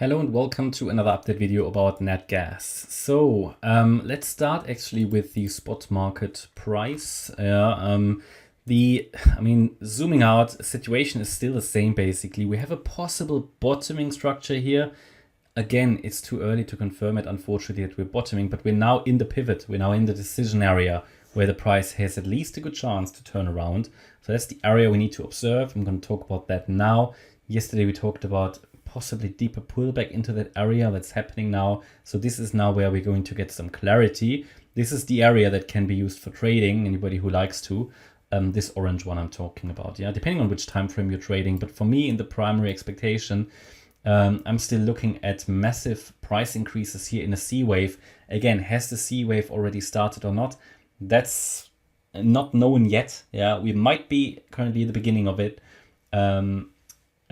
Hello and welcome to another update video about Natgas. So let's start actually with the spot market price. Zooming out, situation is still the same basically. We have a possible bottoming structure here. Again, it's too early to confirm it, unfortunately, that we're bottoming, but we're now in the pivot. We're now in the decision area where the price has at least a good chance to turn around. So that's the area we need to observe. I'm going to talk about that now. Yesterday we talked about possibly deeper pullback into that area. That's happening now. So this is now where we're going to get some clarity. This is the area that can be used for trading, anybody who likes to. This orange one I'm talking about, yeah, depending on which time frame you're trading. But for me, in the primary expectation, I'm still looking at massive price increases here in a C wave. Again, has the C wave already started or not? That's not known yet. Yeah, we might be currently at the beginning of it.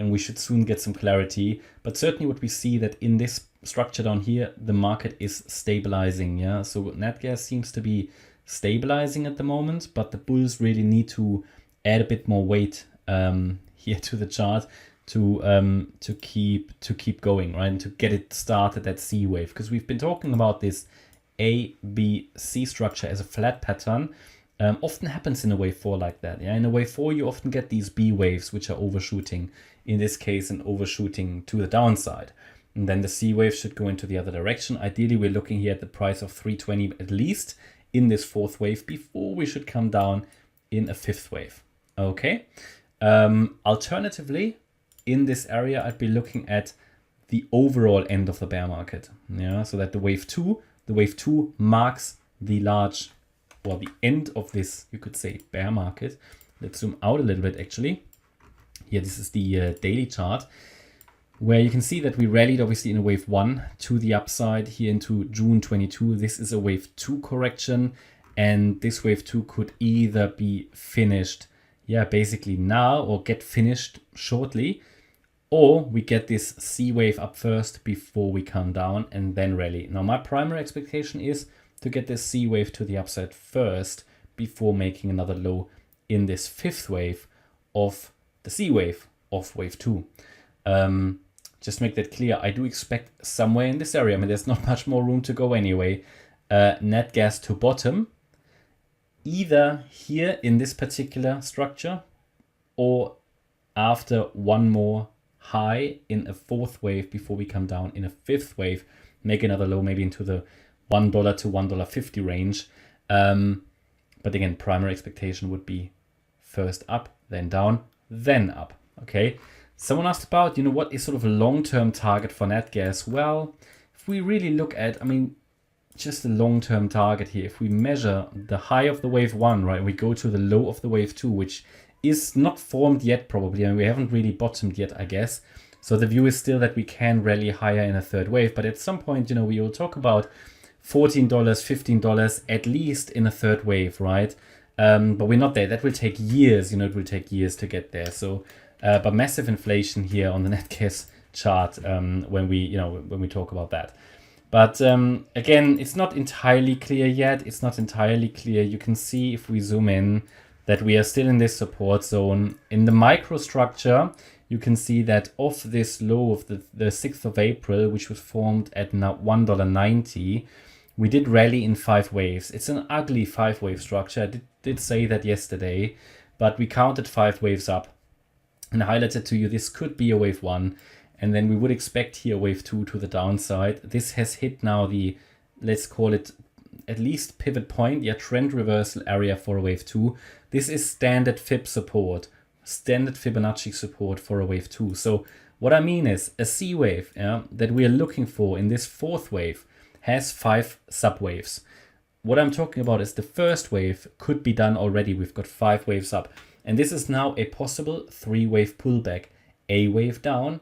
And we should soon get some clarity. But certainly what we see that in this structure down here, the market is stabilizing. Yeah, so Natgas seems to be stabilizing at the moment, but the bulls really need to add a bit more weight here to the chart to keep going, right, and to get it started at C wave, because we've been talking about this A, B, C structure as a flat pattern. Often happens in a wave 4 like that. Yeah, in a wave 4 you often get these B waves which are overshooting. In this case, an overshooting to the downside, and then the C wave should go into the other direction. Ideally, we're looking here at the price of 320 at least in this fourth wave before we should come down in a fifth wave. Okay. Alternatively, in this area, I'd be looking at the overall end of the bear market. Yeah, so that the wave two marks the large, or the end of this, you could say, bear market. Let's zoom out a little bit actually. Here, this is the daily chart, where you can see that we rallied obviously in a wave 1 to the upside here into June 22. This is a wave 2 correction, and this wave 2 could either be finished, yeah, basically now, or get finished shortly, or we get this C wave up first before we come down and then rally. Now, my primary expectation is to get this C wave to the upside first before making another low in this fifth wave of the C wave of wave 2. Just make that clear. I do expect somewhere in this area, I mean, there's not much more room to go anyway, Natgas to bottom, either here in this particular structure or after one more high in a fourth wave before we come down in a fifth wave, make another low maybe into the $1 to $1.50 range. But again, primary expectation would be first up, then down, then up. Okay. Someone asked about, what is sort of a long-term target for Natgas? Well, if we really look at, just a long-term target here, if we measure the high of the wave 1, right, we go to the low of the wave 2, which is not formed yet probably, and we haven't really bottomed yet, I guess. So the view is still that we can rally higher in a third wave, but at some point, we will talk about $14, $15 at least in a third wave, right? But we're not there. That will take years, it will take years to get there. So, but massive inflation here on the Natgas chart when we talk about that. But again, it's not entirely clear yet. It's not entirely clear. You can see if we zoom in that we are still in this support zone. In the microstructure, you can see that off this low of the 6th of April, which was formed at $1.90, we did rally in 5 waves. It's an ugly 5-wave structure. I did say that yesterday, but we counted 5 waves up and highlighted to you this could be a wave 1, and then we would expect here wave 2 to the downside. This has hit now the, let's call it at least pivot point, yeah, trend reversal area for a wave 2. This is standard Fib support, standard Fibonacci support for a wave 2. So what I mean is a C wave, yeah, that we are looking for in this fourth wave has 5 subwaves. What I'm talking about is the first wave could be done already. We've got 5 waves up, and this is now a possible 3-wave pullback. A wave down,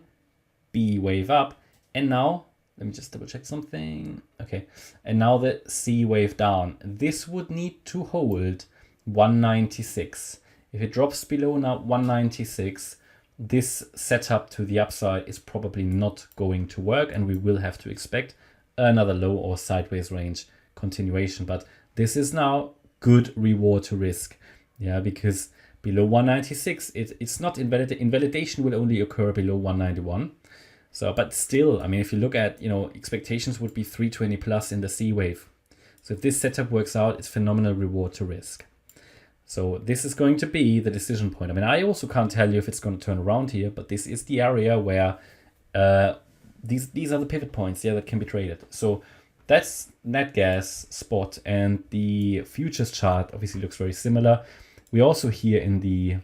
B wave up, and now let me just double check something. Okay, and now the C wave down. This would need to hold 196. If it drops below now 196, this setup to the upside is probably not going to work, and we will have to expect another low or sideways range continuation. But this is now good reward to risk, yeah, because below 196 it's not invalidation will only occur below 191. So, but still, I mean, if you look at, expectations would be 320 plus in the C wave. So if this setup works out, it's phenomenal reward to risk. So this is going to be the decision point. I mean, I also can't tell you if it's going to turn around here, but this is the area where these are the pivot points, that can be traded. So that's Natgas spot, and the futures chart obviously looks very similar. We're also here in the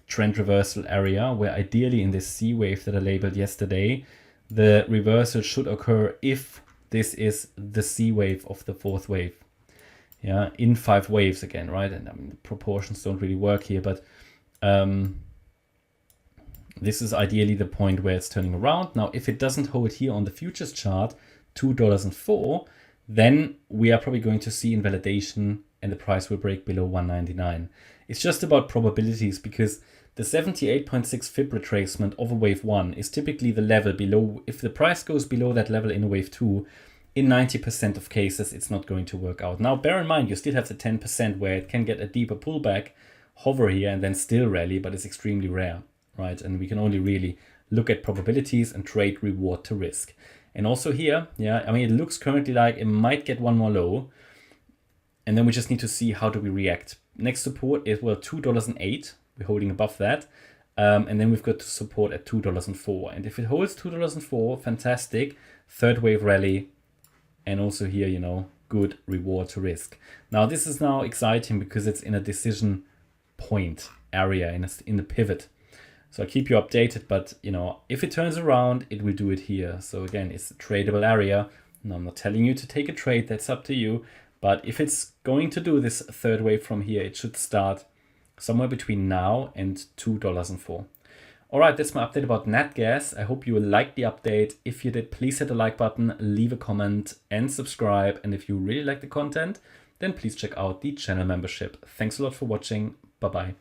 trend reversal area, where ideally in this C wave that I labeled yesterday, the reversal should occur if this is the C wave of the fourth wave. Yeah, in 5 waves again, right? And I mean, the proportions don't really work here, but this is ideally the point where it's turning around. Now, if it doesn't hold here on the futures chart, $2.04, then we are probably going to see invalidation and the price will break below 199. It's just about probabilities, because the 78.6 fib retracement of a wave 1 is typically the level below. If the price goes below that level in a wave 2, in 90% of cases, it's not going to work out. Now, bear in mind, you still have the 10% where it can get a deeper pullback, hover here, and then still rally, but it's extremely rare, right? And we can only really look at probabilities and trade reward to risk. And also here, I mean, it looks currently like it might get one more low, and then we just need to see how do we react. Next support is, well, $2.08. We're holding above that. And then we've got to support at $2.04. And if it holds $2.04, fantastic. Third wave rally. And also here, good reward to risk. Now, this is now exciting because it's in a decision point area, in the pivot. So I'll keep you updated, but, if it turns around, it will do it here. So again, it's a tradable area. Now, I'm not telling you to take a trade. That's up to you. But if it's going to do this third wave from here, it should start somewhere between now and $2.04. All right, that's my update about Natgas. I hope you liked the update. If you did, please hit the like button, leave a comment, and subscribe. And if you really like the content, then please check out the channel membership. Thanks a lot for watching. Bye-bye.